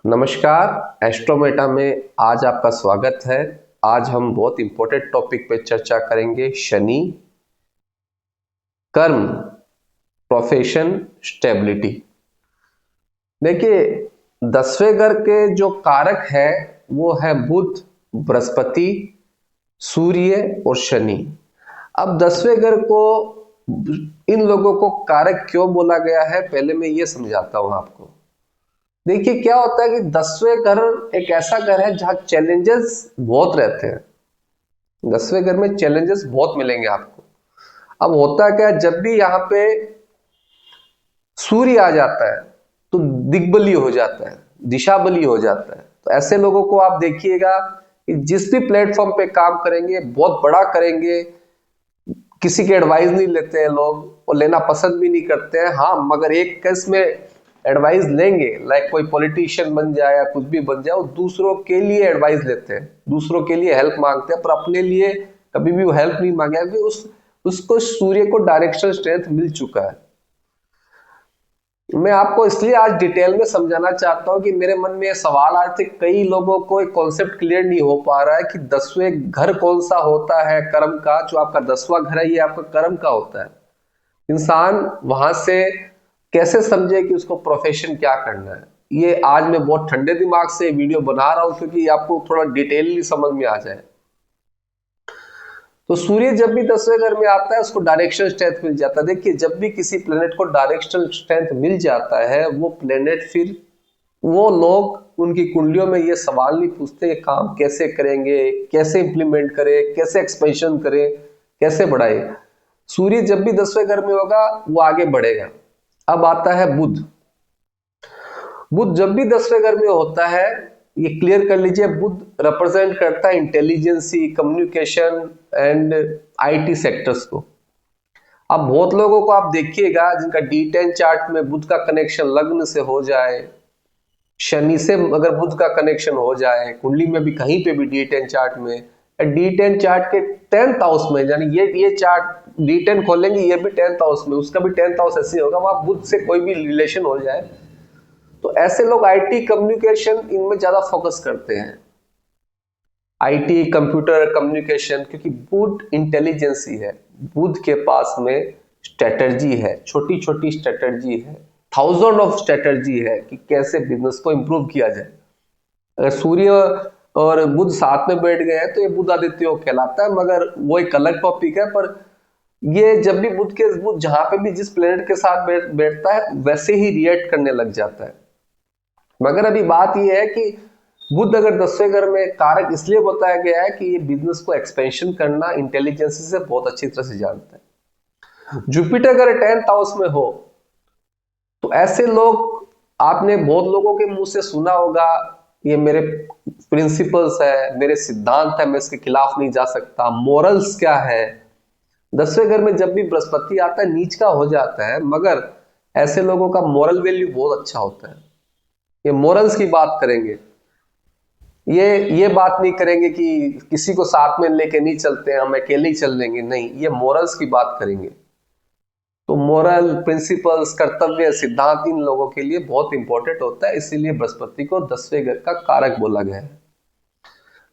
नमस्कार, एस्ट्रोमेटा में आज आपका स्वागत है। आज हम बहुत इंपॉर्टेंट टॉपिक पे चर्चा करेंगे, शनि, कर्म, प्रोफेशन, स्टेबिलिटी। देखिए, 10वें घर के जो कारक है वो है बुध, बृहस्पति, सूर्य और शनि। अब 10वें घर को इन लोगों को कारक क्यों बोला गया है, पहले मैं ये समझाता हूं आपको। देखिए, क्या होता है कि 10वें घर एक ऐसा घर है जहां चैलेंजेस बहुत रहते हैं। 10वें घर में चैलेंजेस बहुत मिलेंगे आपको। अब होता क्या है, जब भी यहाँ पे सूर्य आ जाता है तो दिग्बली हो जाता है, दिशा बली हो जाता है। तो ऐसे लोगों को आप देखिएगा कि जिस भी प्लेटफॉर्म पे काम करेंगे बहुत बड़ा करेंगे, किसी की एडवाइस नहीं लेते हैं लोग और लेना पसंद भी नहीं करते हैं। हाँ, मगर एक केस में एडवाइस लेंगे, लाइक कोई पॉलिटिशियन बन जाए या कुछ भी बन जाए, वो दूसरों के लिए एडवाइस लेते हैं, दूसरों के लिए हेल्प मांगते हैं, पर अपने लिए कभी भी वो हेल्प नहीं मांगे। उसको सूर्य को डायरेक्शन स्ट्रेंथ मिल चुका है। मैं आपको इसलिए आज डिटेल में समझाना चाहता हूं कि मेरे मन में सवाल आए थे, कई लोगों को एक कॉन्सेप्ट क्लियर नहीं हो पा रहा है कि 10वें घर कौन सा होता है कर्म का। जो आपका 10वां घर है ये आपका कर्म का होता है। इंसान वहां से कैसे समझे कि उसको प्रोफेशन क्या करना है। ये आज मैं बहुत ठंडे दिमाग से वीडियो बना रहा हूं क्योंकि आपको थोड़ा डिटेलली समझ में आ जाए। तो सूर्य जब भी 10वें घर में आता है उसको डायरेक्शन स्ट्रेंथ मिल जाता है। देखिए, जब भी किसी प्लेनेट को डायरेक्शन स्ट्रेंथ मिल जाता है, वो प्लेनेट फिर वो लोग उनकी कुंडलियों में ये सवाल नहीं पूछते कि काम कैसे करेंगे, कैसे इंप्लीमेंट करें, कैसे एक्सपेंशन करें, कैसे बढ़ाए। सूर्य जब भी 10वें घर में होगा वो आगे बढ़ेगा। अब आता है बुध। बुध जब भी 10वें घर में होता है, ये क्लियर कर लीजिए, बुध रिप्रेजेंट करता है intelligence, communication and IT sectors को। अब बहुत लोगों को आप देखिएगा जिनका D10 चार्ट में बुध का कनेक्शन लग्न से हो जाए, शनि से अगर बुध का कनेक्शन हो जाए, कुंडली में भी कहीं पे भी D10 चार्ट में, D10 चार्ट के 10th हाउस में, यानी ये चार्ट D10 खोलेंगे, ये भी 10th हाउस में, उसका भी 10th हाउस ऐसे होगा, वहां बुध से कोई भी रिलेशन हो जाए, तो ऐसे लोग आईटी, कम्युनिकेशन, इनमें ज्यादा फोकस करते हैं। आईटी, कंप्यूटर, कम्युनिकेशन, क्योंकि बुध इंटेलिजेंसी है, बुध के पास में स्ट्रेटजी है, छोटी छोटी स्ट्रेटजी है, थाउजेंड ऑफ स्ट्रेटजी है कि कैसे बिजनेस को इंप्रूव किया जाए। अगर सूर्य और बुध साथ में बैठ गए हैं तो ये बुध आदित्य कहलाता है, मगर वो एक अलग टॉपिक है। पर ये जब भी बुध जहां पे भी जिस प्लेनेट के साथ बैठता है वैसे ही रिएक्ट करने लग जाता है। मगर अभी बात ये है कि बुध अगर 10वें घर में कारक इसलिए बताया गया है कि ये बिजनेस को एक्सपेंशन करना इंटेलिजेंस से बहुत अच्छी तरह से जानता है। जुपिटर अगर 10th हाउस में हो तो ऐसे लोग, आपने बहुत लोगों के मुंह से सुना होगा, ये मेरे प्रिंसिपल्स है, मेरे सिद्धांत है, मैं इसके खिलाफ नहीं जा सकता, मोरल्स क्या है। 10वें घर में जब भी बृहस्पति आता है नीच का हो जाता है, मगर ऐसे लोगों का मोरल वैल्यू बहुत अच्छा होता है। ये मोरल्स की बात करेंगे, ये बात नहीं करेंगे कि किसी को साथ में लेके नहीं चलते हैं, हम अकेले ही चल लेंगे, नहीं, ये मोरल्स की बात करेंगे। तो मोरल, प्रिंसिपल्स, कर्तव्य, सिद्धांत इन लोगों के लिए बहुत इंपॉर्टेंट होता है, इसीलिए बृहस्पति को 10वें घर का कारक बोला गया है।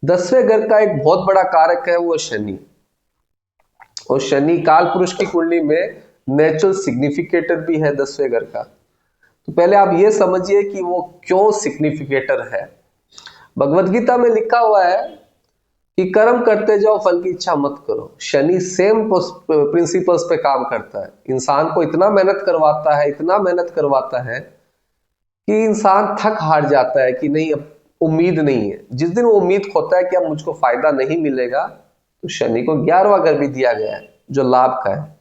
10वें घर का एक बहुत बड़ा कारक है वो शनि, और शनि काल पुरुष की कुंडली में नेचुरल सिग्निफिकेटर भी है 10वें घर का। तो पहले आप ये समझिए कि वो क्यों सिग्निफिकेटर है। भगवत गीता में लिखा हुआ है कि कर्म करते जाओ, फल की इच्छा मत करो। शनि सेम प्रिंसिपल्स पे काम करता है, इंसान को इतना मेहनत करवाता है, इतना मेहनत करवाता है कि इंसान थक हार जाता है कि नहीं, अब उम्मीद नहीं है। जिस दिन वो उम्मीद खोता है कि अब मुझको फायदा नहीं मिलेगा, तो शनि को 11वां घर भी दिया गया है जो लाभ का है।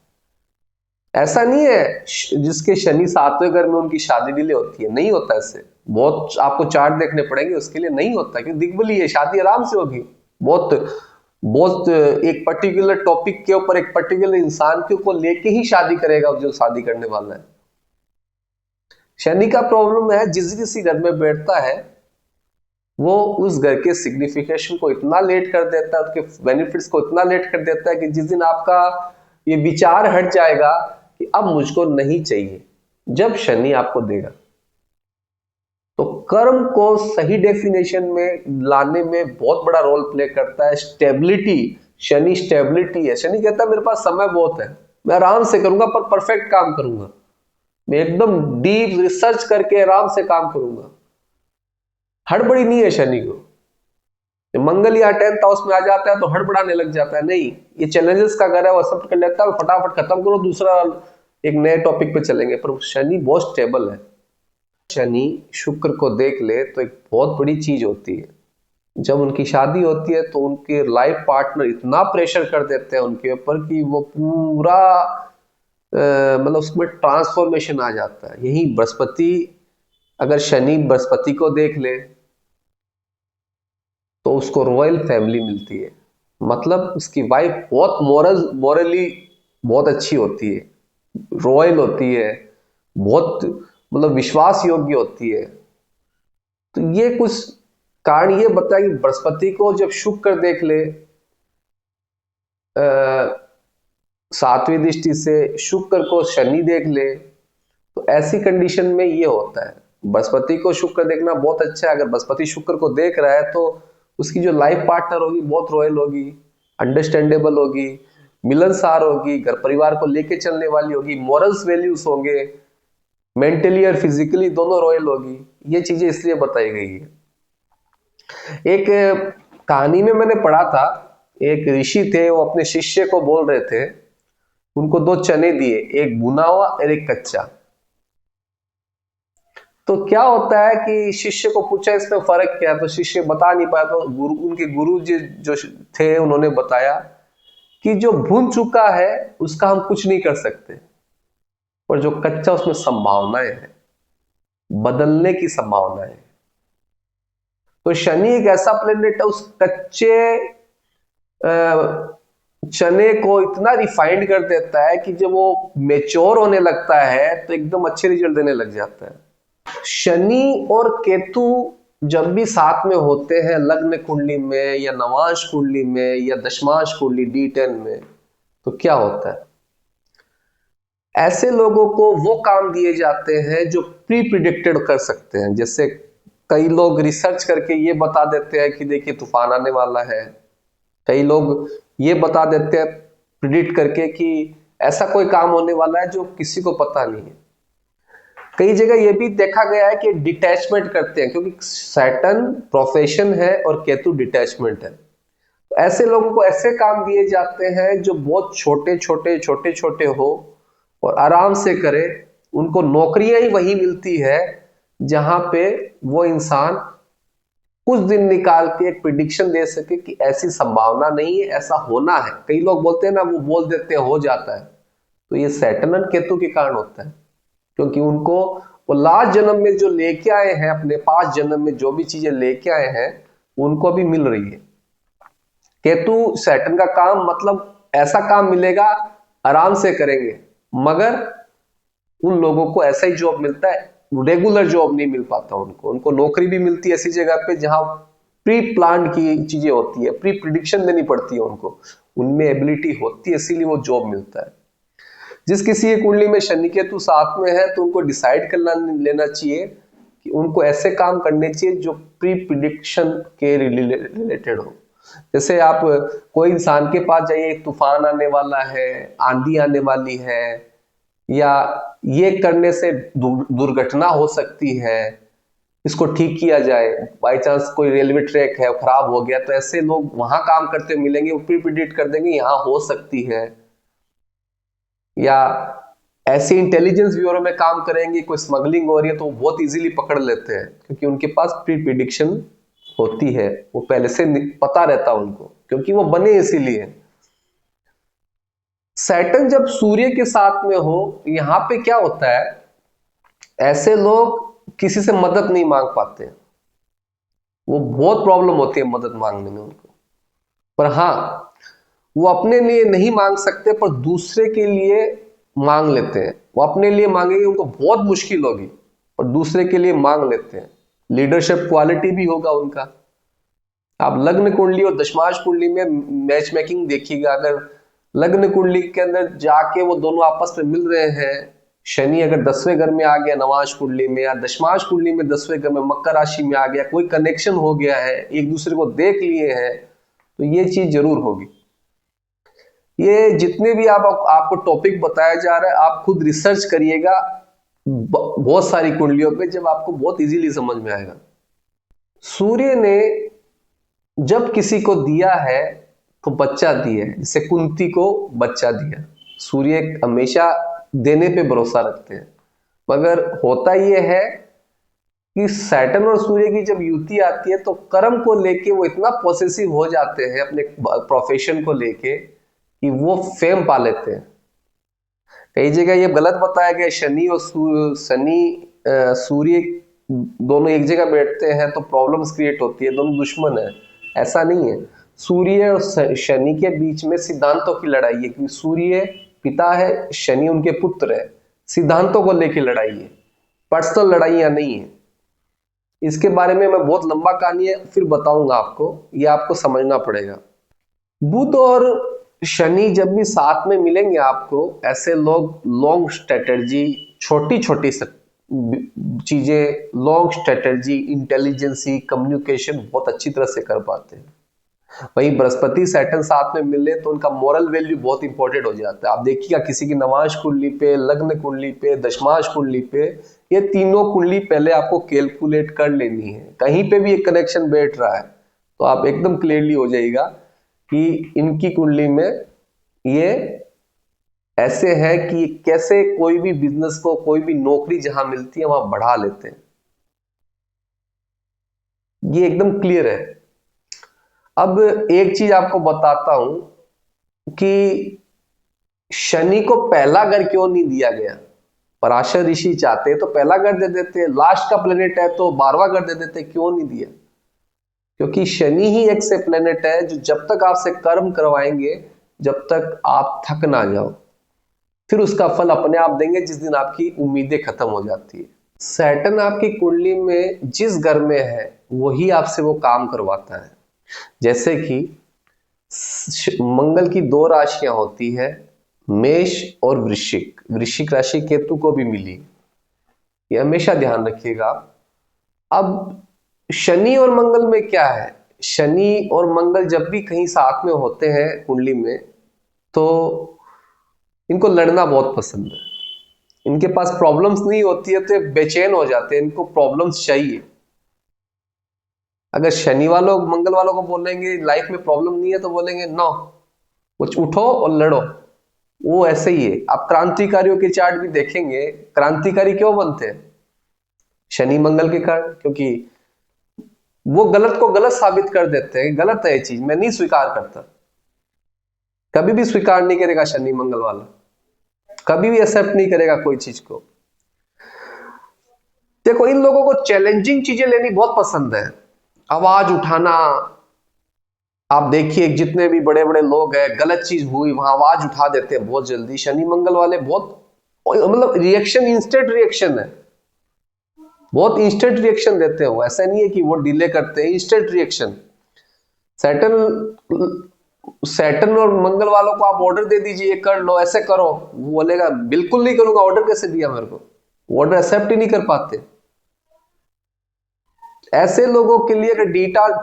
ऐसा नहीं है जिसके शनि 7वें घर में उनकी शादी डिले होती है, नहीं होता ऐसे। बहुत आपको चार्ट देखने पड़ेंगे, उसके लिए नहीं होता, क्योंकि दिग्बली है, शादी आराम से होगी। बहुत बहुत एक पर्टिकुलर टॉपिक के ऊपर, एक पर्टिकुलर इंसान के ऊपर लेके ही शादी करेगा जो शादी करने वाला है। शनि का प्रॉब्लम है, जिस किसी घर में बैठता है वो उस घर के सिग्निफिकेशन को इतना लेट कर देता है, उसके बेनिफिट्स को इतना लेट कर देता है कि जिस दिन आपका ये विचार हट जाएगा कि अब मुझको नहीं चाहिए, जब शनि आपको देगा। तो कर्म को सही डेफिनेशन में लाने में बहुत बड़ा रोल प्ले करता है स्टेबिलिटी। शनि स्टेबिलिटी है। शनि कहता है मेरे पास समय बहुत है, मैं आराम से करूंगा पर परफेक्ट काम करूंगा, मैं एकदम डीप रिसर्च करके आराम से काम करूंगा। हड़बड़ी नहीं है शनि को। मंगल या 10th हाउस में आ जाता है तो हड़बड़ाने लग जाता है, नहीं ये चैलेंजेस का घर है, वो एक्सेप्ट कर लेता है, फटाफट खत्म करो, दूसरा एक नए टॉपिक पे चलेंगे। पर शनि बहुत स्टेबल है। शनि शुक्र को देख ले तो एक बहुत बड़ी चीज होती है। जब उनकी शादी होती है तो उनके लाइफ पार्टनर इतना प्रेशर कर देते हैं उनके ऊपर कि वो पूरा मतलब उसमें ट्रांसफॉर्मेशन आ जाता है। यही बृहस्पति, अगर शनि बृहस्पति को देख ले तो उसको रॉयल फैमिली मिलती है, मतलब उसकी वाइफ बहुत मोरली बहुत अच्छी होती है, रॉयल होती है, बहुत मतलब विश्वास योग्य होती है। तो ये कुछ कारण ये बताया कि बृहस्पति को जब शुक्र देख ले सातवीं दृष्टि से, शुक्र को शनि देख ले, तो ऐसी कंडीशन में ये होता है। बृहस्पति को शुक्र देखना बहुत अच्छा है। अगर बृहस्पति शुक्र को देख रहा है तो उसकी जो लाइफ पार्टनर होगी बहुत रॉयल होगी, अंडरस्टैंडेबल होगी, मिलनसार होगी, घर परिवार को लेके चलने वाली होगी, मॉरल्स वैल्यूज होंगे, मेंटली और फिजिकली दोनों रॉयल होगी। ये चीजें इसलिए बताई गई है। एक कहानी में मैंने पढ़ा था, एक ऋषि थे, वो अपने शिष्य को बोल रहे थे, उनको 2 चने दिए, एक भुना हुआ और एक कच्चा। तो क्या होता है कि शिष्य को पूछा इसमें फर्क क्या है, तो शिष्य बता नहीं पाया। तो उनके गुरु जी जो थे उन्होंने बताया कि जो भुन चुका है उसका हम कुछ नहीं कर सकते, और जो कच्चा उसमें संभावनाएं है, बदलने की संभावना है। तो शनि एक ऐसा प्लेनेट है, उस कच्चे चने को इतना रिफाइंड कर देता है कि जब वो मेच्योर होने लगता है तो एकदम अच्छे रिजल्ट देने लग जाता है। शनि और केतु जब भी साथ में होते हैं लग्न कुंडली में या नवांश कुंडली में या दशमांश कुंडली D10 में, तो क्या होता है, ऐसे लोगों को वो काम दिए जाते हैं जो प्री प्रिडिक्टेड कर सकते हैं। जैसे कई लोग रिसर्च करके ये बता देते हैं कि देखिए तूफान आने वाला है, कई लोग ये बता देते हैं प्रिडिक्ट करके कि ऐसा कोई काम होने वाला है जो किसी को पता नहीं है। कई जगह ये भी देखा गया है कि डिटैचमेंट करते हैं, क्योंकि सैटर्न प्रोफेशन है और केतु डिटैचमेंट है। तो ऐसे लोगों को ऐसे काम दिए जाते हैं जो बहुत छोटे छोटे हो और आराम से करे। उनको नौकरियां ही वही मिलती है जहां पे वो इंसान कुछ दिन निकाल के एक प्रिडिक्शन दे सके कि ऐसी संभावना नहीं है, ऐसा होना है। कई लोग बोलते हैं ना, वो बोल देते हैं हो जाता है। तो ये सैटर्न और केतु के कारण होता है, क्योंकि उनको वो लास्ट जन्म में जो लेके आए हैं, अपने पास्ट जन्म में जो भी चीजें लेके आए हैं उनको अभी मिल रही है। केतु सैटर्न का काम मतलब ऐसा काम मिलेगा, आराम से करेंगे, मगर उन लोगों को ऐसा ही जॉब मिलता है, रेगुलर जॉब नहीं मिल पाता उनको। उनको नौकरी भी मिलती है ऐसी जगह पे जहां प्री प्लान की चीजें होती है, प्री प्रिडिक्शन देनी पड़ती है उनको, उनमें एबिलिटी होती है, इसीलिए वो जॉब मिलता है। जिस किसी की कुंडली में शनि केतु साथ में है तो उनको डिसाइड कर लेना चाहिए कि उनको ऐसे काम करने चाहिए जो प्री प्रिडिक्शन के रिलेटेड हो। जैसे आप कोई इंसान के पास जाइए, तूफान आने वाला है, आंधी आने वाली है, या ये करने से दुर्घटना हो सकती है, इसको ठीक किया जाए, बाई चांस कोई रेलवे ट्रैक है खराब हो गया, तो ऐसे लोग वहां काम करते मिलेंगे, वो प्री प्रिडिक्ट कर देंगे यहाँ हो सकती है। या ऐसे इंटेलिजेंस ब्यूरो में काम करेंगे, कोई स्मगलिंग हो रही है तो वो बहुत इजीली पकड़ लेते हैं, क्योंकि उनके पास प्री प्रिडिक्शन होती है, वो पहले से पता रहता उनको, क्योंकि वो बने इसीलिए। सैटर्न जब सूर्य के साथ में हो, यहां पे क्या होता है, ऐसे लोग किसी से मदद नहीं मांग पाते, वो बहुत प्रॉब्लम होती है मदद मांगने में उनको। पर हाँ, वो अपने लिए नहीं मांग सकते पर दूसरे के लिए मांग लेते हैं। वो अपने लिए मांगेंगे उनको बहुत मुश्किल होगी, और दूसरे के लिए मांग लेते हैं। लीडरशिप क्वालिटी भी होगा उनका। आप लग्न कुंडली और दशमांश कुंडली में मैच मेकिंग देखिएगा, अगर लग्न कुंडली के अंदर जाके वो दोनों आपस में मिल रहे हैं शनि अगर 10वें घर में आ गया नवांश कुंडली में, या दशमांश कुंडली में 10वें घर में मकर राशि में आ गया, कोई कनेक्शन हो गया है, एक दूसरे को देख लिए हैं, तो ये चीज जरूर होगी। ये जितने भी आपको टॉपिक बताया जा रहा है, आप खुद रिसर्च करिएगा बहुत सारी कुंडलियों पे, जब आपको बहुत इजीली समझ में आएगा। सूर्य ने जब किसी को दिया है तो बच्चा दिया है, जैसे कुंती को बच्चा दिया। सूर्य हमेशा देने पे भरोसा रखते हैं, मगर होता यह है कि सैटर्न और सूर्य की जब युति आती है तो कर्म को लेके वो इतना पॉसेसिव हो जाते हैं अपने प्रोफेशन को लेके कि वो फेम पा लेते हैं। कई जगह ये गलत बताया गया शनि और सूर्य दोनों एक जगह बैठते हैं तो प्रॉब्लम्स क्रिएट होती है, दोनों दुश्मन है। ऐसा नहीं है। सूर्य और शनि के बीच में सिद्धांतों की लड़ाई है, क्योंकि सूर्य पिता है, शनि उनके पुत्र है। सिद्धांतों को लेकर लड़ाई है, पर्सनल लड़ाइयां नहीं है। इसके बारे में मैं बहुत लंबा कहानी है, फिर बताऊंगा आपको, ये आपको समझना पड़ेगा। बुध और शनि जब भी साथ में मिलेंगे आपको, ऐसे लोग लॉन्ग स्ट्रेटेजी, छोटी छोटी चीजें, लॉन्ग स्ट्रेटेजी, इंटेलिजेंसी, कम्युनिकेशन बहुत अच्छी तरह से कर पाते हैं। वहीं बृहस्पति सैटर्न साथ में मिले तो उनका मोरल वैल्यू बहुत इंपॉर्टेंट हो जाता है। आप देखिएगा किसी की नवांश कुंडली पे, लग्न कुंडली पे, दशमांश कुंडली पे, ये तीनों कुंडली पहले आपको कैलकुलेट कर लेनी है। कहीं पे भी एक कनेक्शन बैठ रहा है तो आप एकदम क्लियरली हो जाएगा कि इनकी कुंडली में ये ऐसे है कि कैसे कोई भी बिजनेस को, कोई भी नौकरी जहां मिलती है वहां बढ़ा लेते हैं। ये एकदम क्लियर है। अब एक चीज आपको बताता हूं कि शनि को पहला घर क्यों नहीं दिया गया। पराशर ऋषि चाहते हैं तो पहला घर दे देते, लास्ट का प्लेनेट है तो 12वां घर दे देते, क्यों नहीं दिया? क्योंकि शनि ही एक से प्लेनेट है जो जब तक आपसे कर्म करवाएंगे, जब तक आप थक ना जाओ, फिर उसका फल अपने आप देंगे जिस दिन आपकी उम्मीदें खत्म हो जाती है। सैटर्न आपकी कुंडली में जिस घर में है वही आपसे वो काम करवाता है। जैसे कि मंगल की 2 राशियां होती है, मेष और वृश्चिक। वृश्चिक राशि केतु को भी मिली, ये हमेशा ध्यान रखिएगा। अब शनि और मंगल में क्या है, शनि और मंगल जब भी कहीं साथ में होते हैं कुंडली में तो इनको लड़ना बहुत पसंद है। इनके पास प्रॉब्लम्स नहीं होती है तो बेचैन हो जाते हैं, इनको प्रॉब्लम्स चाहिए। अगर शनि वालों मंगल वालों को बोलेंगे लाइफ में प्रॉब्लम नहीं है तो बोलेंगे नो, कुछ उठो और लड़ो। वो ऐसे ही है। आप क्रांतिकारियों के चार्ट भी देखेंगे, क्रांतिकारी क्यों बनते हैं? शनि मंगल के कारण, क्योंकि वो गलत को गलत साबित कर देते हैं। गलत है ये चीज, मैं नहीं स्वीकार करता, कभी भी स्वीकार नहीं करेगा शनि मंगल वाला, कभी भी एक्सेप्ट नहीं करेगा कोई चीज को। देखो, इन लोगों को चैलेंजिंग चीजें लेनी बहुत पसंद है, आवाज उठाना। आप देखिए जितने भी बड़े बड़े लोग हैं, गलत चीज हुई वहां आवाज उठा देते हैं बहुत जल्दी। शनि मंगल वाले बहुत, मतलब रिएक्शन, इंस्टेंट रिएक्शन है, बहुत इंस्टेंट रिएक्शन देते हो। ऐसा नहीं है कि वो डिले करते हैं, इंस्टेंट रिएक्शन। सैटर्न और मंगल वालों को आप ऑर्डर दे दीजिए, कर लो, ऐसे करो, वो बोलेगा बिल्कुल नहीं करूंगा, ऑर्डर कैसे दिया मेरे को, ऑर्डर एक्सेप्ट ही नहीं कर पाते। ऐसे लोगों के लिए अगर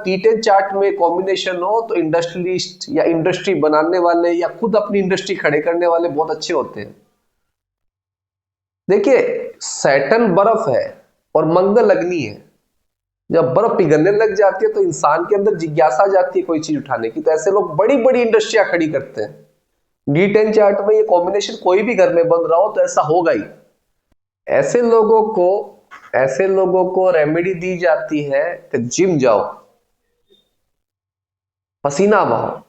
D10 चार्ट में कॉम्बिनेशन हो तो इंडस्ट्रियलिस्ट या इंडस्ट्री बनाने वाले या खुद अपनी इंडस्ट्री खड़े करने वाले बहुत अच्छे होते हैं। देखिए, सैटर्न बर्फ है और मंगल अग्नि है। जब बर्फ पिघलने लग जाती है तो इंसान के अंदर जिज्ञासा जाती है कोई चीज उठाने की, तो ऐसे लोग बड़ी बड़ी इंडस्ट्रियां खड़ी करते हैं। D10 चार्ट में ये कॉम्बिनेशन कोई भी घर में बन रहा हो तो ऐसा होगा ही। ऐसे लोगों को रेमेडी दी जाती है कि जिम जाओ, पसीना बहाओ,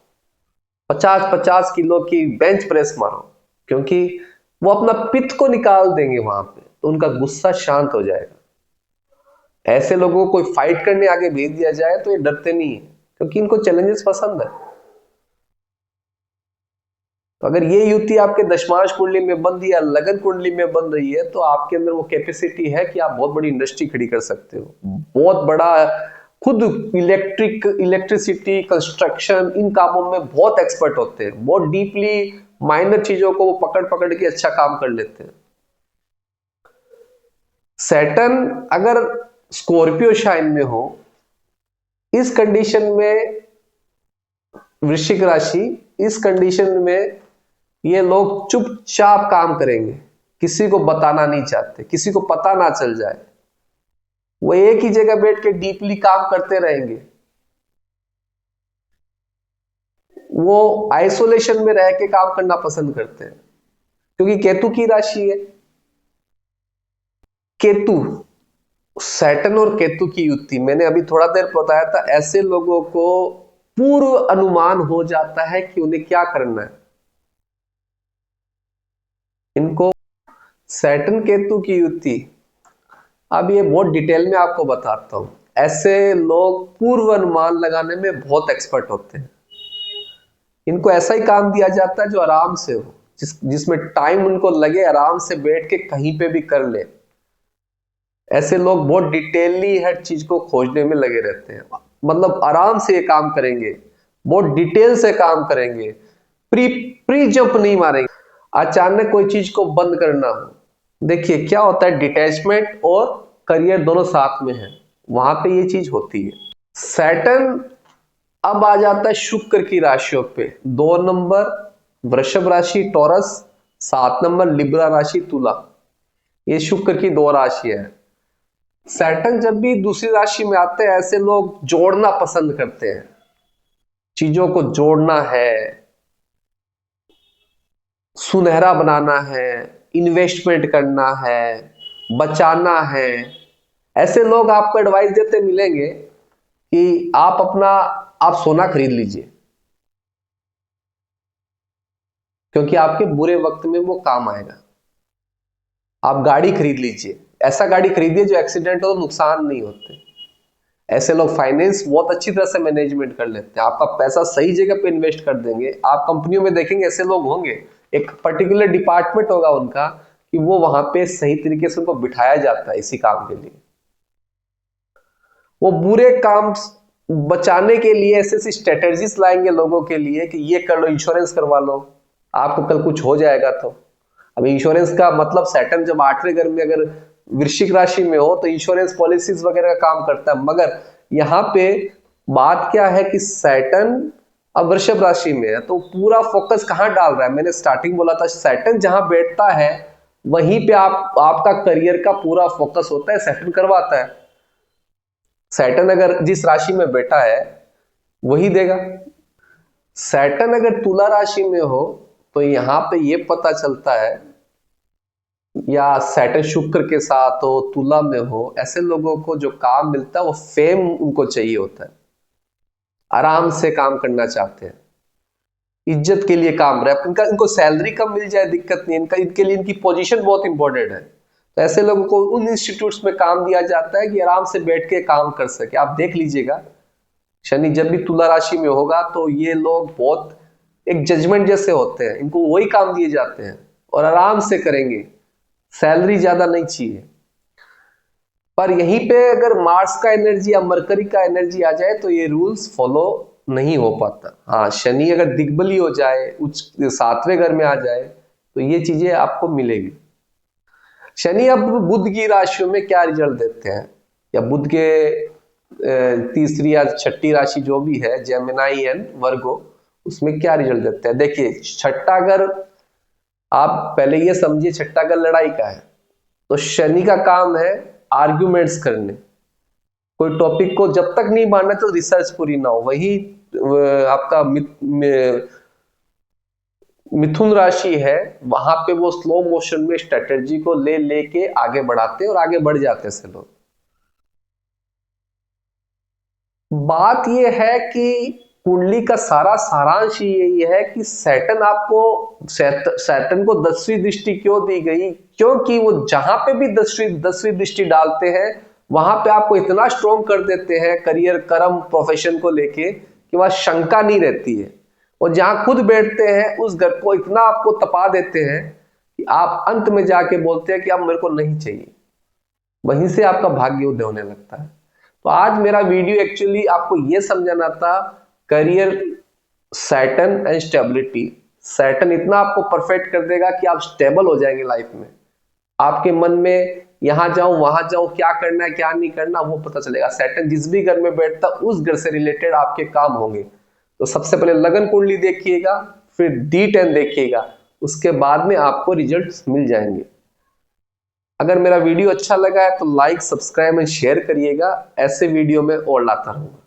50-50 किलो की बेंच प्रेस मारो, क्योंकि वो अपना पित्त को निकाल देंगे वहां पे, तो उनका गुस्सा शांत हो जाएगा। ऐसे लोगों को कोई फाइट करने आगे भेज दिया जाए तो ये डरते नहीं है, क्योंकि इनको चैलेंजेस पसंद है। तो अगर ये युति आपके दशमांश कुंडली में बन रही है, लगन कुंडली में बन रही है, तो आपके अंदर वो कैपेसिटी है कि आप बहुत बड़ी इंडस्ट्री खड़ी कर सकते हो। बहुत बड़ा, खुद इलेक्ट्रिसिटी, कंस्ट्रक्शन, इन कामों में बहुत एक्सपर्ट होते हैं। बहुत डीपली माइनर चीजों को वो पकड़ के अच्छा काम कर लेते हैं। सैटर्न अगर स्कॉर्पियो साइन में हो, इस कंडीशन में वृश्चिक राशि, इस कंडीशन में ये लोग चुपचाप काम करेंगे, किसी को बताना नहीं चाहते, किसी को पता ना चल जाए। वो एक ही जगह बैठ के डीपली काम करते रहेंगे। वो आइसोलेशन में रह के काम करना पसंद करते हैं, क्योंकि केतु की राशि है। केतु, सैटर्न और केतु की युति, मैंने अभी थोड़ा देर बताया था, ऐसे लोगों को पूर्व अनुमान हो जाता है कि उन्हें क्या करना है। इनको सैटर्न केतु की युति, अब ये बहुत डिटेल में आपको बताता हूं। ऐसे लोग पूर्व अनुमान लगाने में बहुत एक्सपर्ट होते हैं। इनको ऐसा ही काम दिया जाता है जो आराम से हो, जिसमें टाइम उनको लगे, आराम से बैठ के कहीं पे भी कर ले। ऐसे लोग बहुत डिटेलली हर चीज को खोजने में लगे रहते हैं, मतलब आराम से ये काम करेंगे, बहुत डिटेल से काम करेंगे, प्री जंप नहीं मारेंगे। अचानक कोई चीज को बंद करना हो, देखिए क्या होता है, डिटैचमेंट और करियर दोनों साथ में है, वहां पे ये चीज होती है। सैटर्न अब आ जाता है शुक्र की राशियों पे। 2 नंबर वृषभ राशि टॉरस, 7 नंबर लिब्रा राशि तुला, ये शुक्र की 2 राशि है। सैटर्न जब भी दूसरी राशि में आते हैं, ऐसे लोग जोड़ना पसंद करते हैं, चीजों को जोड़ना है, सुनहरा बनाना है, इन्वेस्टमेंट करना है, बचाना है। ऐसे लोग आपको एडवाइस देते मिलेंगे कि आप सोना खरीद लीजिए, क्योंकि आपके बुरे वक्त में वो काम आएगा। आप गाड़ी खरीद लीजिए, ऐसा गाड़ी खरीदिए जो एक्सीडेंट हो तो नुकसान नहीं होते। ऐसे लोग फाइनेंस बहुत अच्छी तरह से मैनेजमेंट कर लेते हैं, आपका पैसा सही जगह पे इन्वेस्ट कर देंगे। आप कंपनियों में देखेंगे ऐसे लोग होंगे, एक पर्टिकुलर डिपार्टमेंट होगा उनका कि वो वहां पे सही तरीके से उनको बिठाया जाता है इसी काम के लिए। वो बुरे काम बचाने के लिए ऐसे ऐसी स्ट्रेटेजीज लाएंगे लोगों के लिए कि ये कर लो, इंश्योरेंस करवा लो, आपको कल कुछ हो जाएगा तो। अब इंश्योरेंस का मतलब, सैटर्न जब 8वें घर में अगर वृश्चिक राशि में हो तो इंश्योरेंस पॉलिसीज वगैरह का काम करता है। मगर यहाँ पे बात क्या है कि सैटर्न अब वृषभ राशि में है, तो पूरा फोकस कहाँ डाल रहा है, मैंने स्टार्टिंग बोला था, सैटर्न जहां बैठता है वहीं पे आपका करियर का पूरा फोकस होता है, सैटर्न करवाता है। सैटर्न अगर जिस राशि में बैठा है वही देगा। सैटर्न अगर तुला राशि में हो तो यहां पे ये पता चलता है, या सैटर्न शुक्र के साथ हो, तुला में हो, ऐसे लोगों को जो काम मिलता है वो फेम उनको चाहिए होता है, आराम से काम करना चाहते हैं, इज्जत के लिए काम रहे, इनको सैलरी कम मिल जाए दिक्कत नहीं, इनके लिए इनकी पोजीशन बहुत इंपॉर्टेंट है। तो ऐसे लोगों को उन इंस्टीट्यूट्स में काम दिया जाता है कि आराम से बैठ के काम कर सके। आप देख लीजिएगा, शनि जब भी तुला राशि में होगा तो ये लोग बहुत एक जजमेंट जैसे होते हैं, इनको वही काम दिए जाते हैं और आराम से करेंगे, सैलरी ज्यादा नहीं चाहिए। पर यहीं पे अगर मार्स का एनर्जी या मरकरी का एनर्जी आ जाए तो ये रूल्स फॉलो नहीं हो पाता। हाँ, शनि अगर दिग्बली हो जाए, उच्च 7वें घर में आ जाए तो ये चीजें आपको मिलेगी। शनि अब बुध की राशियों में क्या रिजल्ट देते हैं, या बुध के तीसरी या छठी राशि जो भी है, जेमिनाई एंड वर्गो, उसमें क्या रिजल्ट देते हैं। देखिए, छठा घर, आप पहले ये समझिए छठा घर लड़ाई का है, तो शनि का काम है आर्ग्यूमेंट्स करने, कोई टॉपिक को जब तक नहीं मानना तो रिसर्च पूरी ना हो। वही आपका मिथुन राशि है, वहां पे वो स्लो मोशन में स्ट्रेटेजी को ले लेके आगे बढ़ाते हैं और आगे बढ़ जाते हैं से लोग। बात ये है कि कुंडली का सारा सारांश यही है कि सैटर्न को 10वीं दृष्टि क्यों दी गई, क्योंकि वो जहां पे भी 10वीं दृष्टि डालते हैं वहां पे आपको इतना स्ट्रॉन्ग कर देते हैं करियर, कर्म, प्रोफेशन को लेके कि वहां शंका नहीं रहती है। और जहां खुद बैठते हैं उस घर को इतना आपको तपा देते हैं कि आप अंत में जाके बोलते हैं कि अब मेरे को नहीं चाहिए, वहीं से आपका भाग्य उदय होने लगता है। तो आज मेरा वीडियो एक्चुअली आपको यह समझाना था, career, Saturn and stability. Saturn इतना आपको परफेक्ट कर देगा कि आप स्टेबल हो जाएंगे लाइफ में, आपके मन में यहाँ जाऊं वहां जाऊं, क्या करना है क्या नहीं करना वो पता चलेगा। सैटर्न जिस भी घर में बैठता उस घर से रिलेटेड आपके काम होंगे। तो सबसे पहले लगन कुंडली देखिएगा, फिर D10 देखिएगा, उसके बाद में आपको रिजल्ट्स मिल जाएंगे। अगर मेरा वीडियो अच्छा लगा है तो लाइक, सब्सक्राइब एंड शेयर करिएगा, ऐसे वीडियो में और लाता रहूंगा।